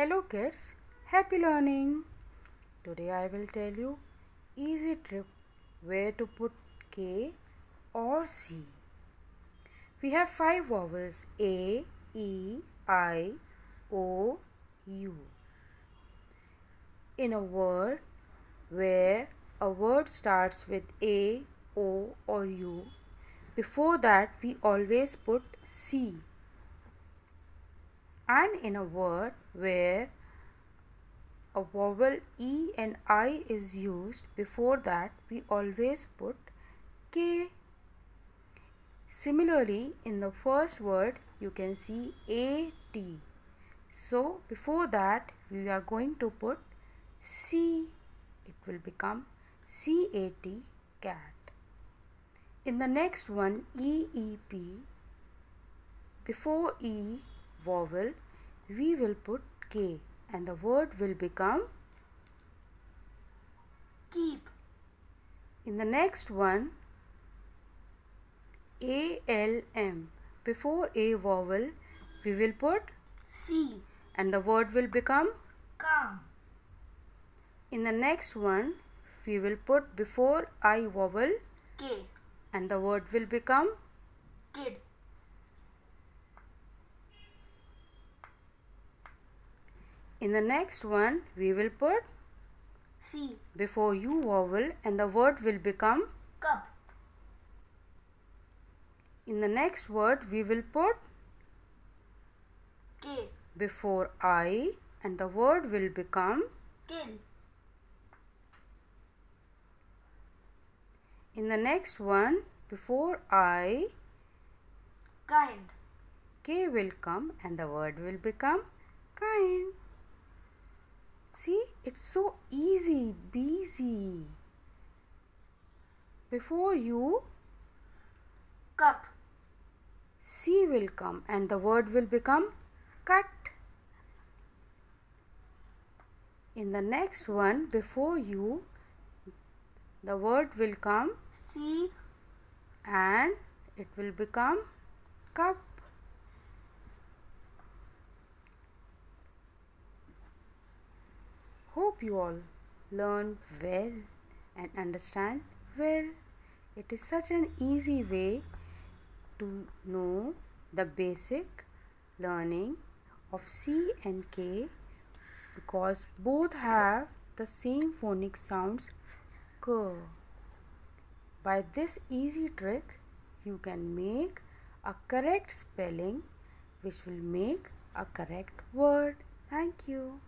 Hello kids, happy learning. Today I will tell you easy trick where to put K or C. We have 5 vowels A, E, I, O, U. In a word where a word starts with A, O or U, before that we always put C. And in a word where a vowel E and I is used, before that we always put K. Similarly, in the first word you can see AT. So before that we are going to put C. It will become CAT, cat. In the next one EEP, before E vowel we will put K and the word will become keep. In the next one ALM, before A vowel we will put C and the word will become calm. In the next one we will put before I vowel K and the word will become kid. In the next one we will put C before U vowel and the word will become cup. In the next word we will put K before I and the word will become kill. In the next one before I Kind. K will come and the word will become kind. See, it's so easy, busy. Before you Cup. C will come and the word will become cut. In the next one before you the word will come C and it will become cup. Hope you all learn well and understand well. It is such an easy way to know the basic learning of C and K because both have the same phonic sounds K. By this easy trick you can make a correct spelling which will make a correct word. Thank you.